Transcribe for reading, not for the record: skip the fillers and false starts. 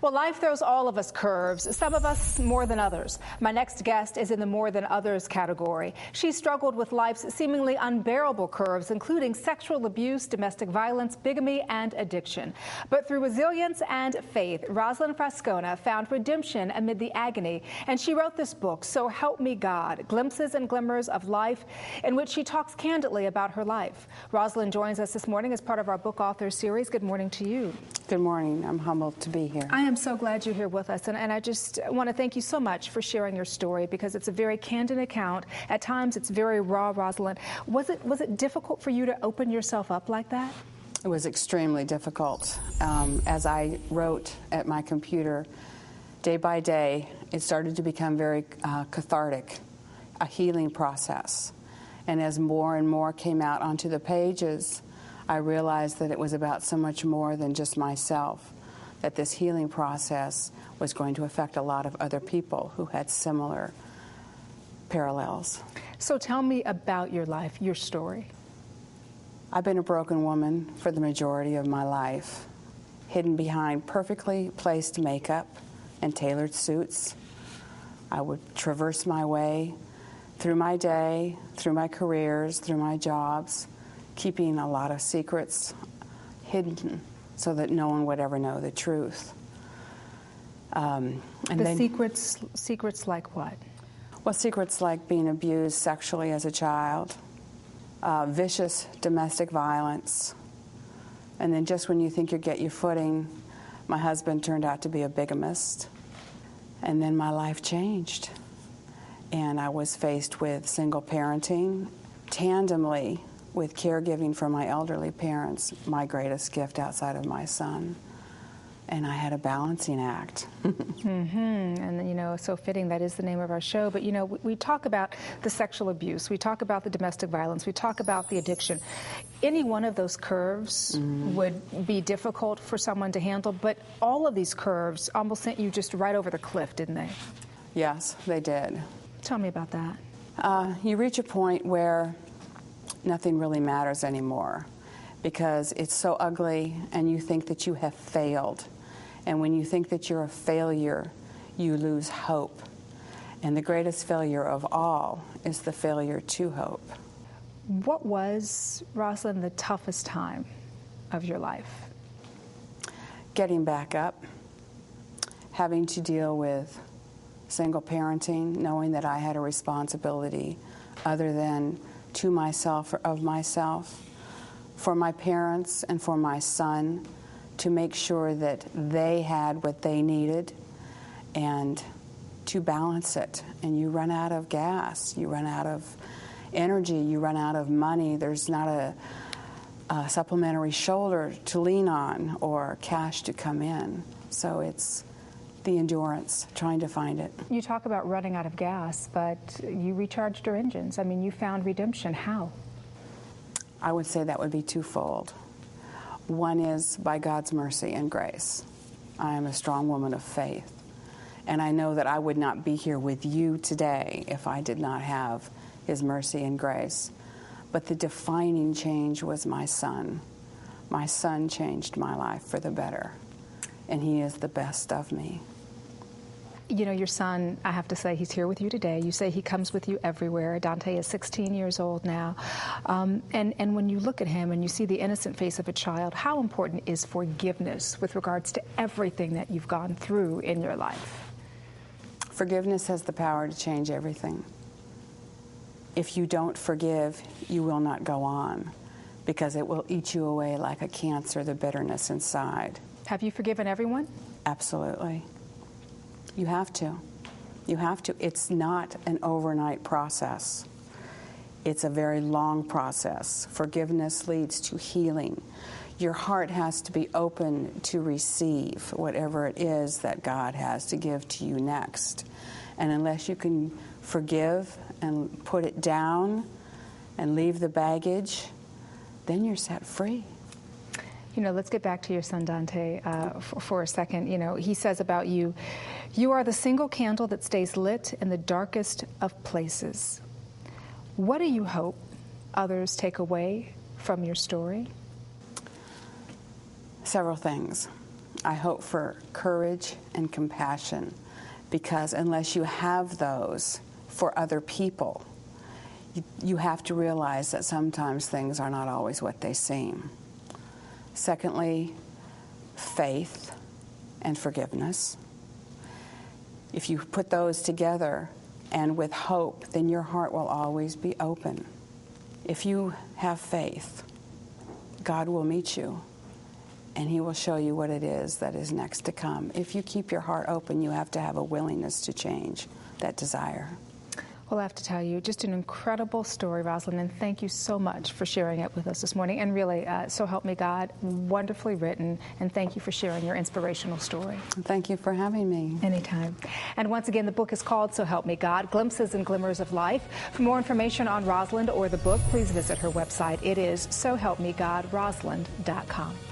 Well, life throws all of us curves, some of us more than others. My next guest is in the more than others category. She struggled with life's seemingly unbearable curves, including sexual abuse, domestic violence, bigamy, and addiction. But through resilience and faith, Rosalind Frascona found redemption amid the agony, and she wrote this book, So Help Me God, Glimpses and Glimmers of Life, in which she talks candidly about her life. Rosalind joins us this morning as part of our book author series. Good morning to you. Good morning. I'm humbled to be here. I am so glad you're here with us, and I just want to thank you so much for sharing your story, because it's a very candid account. At times, it's very raw, Rosalind. Was it difficult for you to open yourself up like that? It was extremely difficult. As I wrote at my computer, day by day, it started to become very cathartic, a healing process. And as more and more came out onto the pages, I realized that it was about so much more than just myself, that this healing process was going to affect a lot of other people who had similar parallels. So tell me about your life, your story. I've been a broken woman for the majority of my life, hidden behind perfectly placed makeup and tailored suits. I would traverse my way through my day, through my careers, through my jobs, keeping a lot of secrets hidden so that no one would ever know the truth. Secrets like what? Well, secrets like being abused sexually as a child, vicious domestic violence, and then just when you think you get your footing, my husband turned out to be a bigamist, and then my life changed. And I was faced with single parenting, tandemly with caregiving for my elderly parents, my greatest gift outside of my son. And I had a balancing act. And, you know, so fitting, that is the name of our show. But, you know, we talk about the sexual abuse, we talk about the domestic violence, we talk about the addiction. Any one of those curves would be difficult for someone to handle, but all of these curves almost sent you just right over the cliff, didn't they? Yes, they did. Tell me about that. You reach a point where nothing really matters anymore because it's so ugly and you think that you have failed. And when you think that you're a failure, you lose hope. And the greatest failure of all is the failure to hope. What was, Rosalind, the toughest time of your life? Getting back up, having to deal with single parenting, knowing that I had a responsibility other than to myself or of myself, for my parents and for my son, to make sure that they had what they needed and to balance it. And you run out of gas, you run out of energy, you run out of money. There's not a supplementary shoulder to lean on or cash to come in. So it's the endurance, trying to find it. You talk about running out of gas, but you recharged your engines. I mean, you found redemption. How? I would say that would be twofold. One is by God's mercy and grace. I am a strong woman of faith, and I know that I would not be here with you today if I did not have His mercy and grace. But the defining change was my son. My son changed my life for the better, and he is the best of me. You know, your son, I have to say, he's here with you today. You say he comes with you everywhere. Dante is 16 years old now. And when you look at him and you see the innocent face of a child, how important is forgiveness with regards to everything that you've gone through in your life? Forgiveness has the power to change everything. If you don't forgive, you will not go on, because it will eat you away like a cancer, the bitterness inside. Have you forgiven everyone? Absolutely. You have to. You have to. It's not an overnight process. It's a very long process. Forgiveness leads to healing. Your heart has to be open to receive whatever it is that God has to give to you next. And unless you can forgive and put it down and leave the baggage, then you're set free. You know, let's get back to your son, Dante, for a second. You know, he says about you, you are the single candle that stays lit in the darkest of places. What do you hope others take away from your story? Several things. I hope for courage and compassion, because unless you have those for other people, you have to realize that sometimes things are not always what they seem. Secondly, faith and forgiveness. If you put those together and with hope, then your heart will always be open. If you have faith, God will meet you, and He will show you what it is that is next to come. If you keep your heart open, you have to have a willingness to change that desire. Well, I have to tell you, just an incredible story, Rosalind, and thank you so much for sharing it with us this morning. And really, So Help Me God, wonderfully written, and thank you for sharing your inspirational story. Thank you for having me. Anytime. And once again, the book is called So Help Me God, Glimpses and Glimmers of Life. For more information on Rosalind or the book, please visit her website. It is sohelpmegodrosalind.com.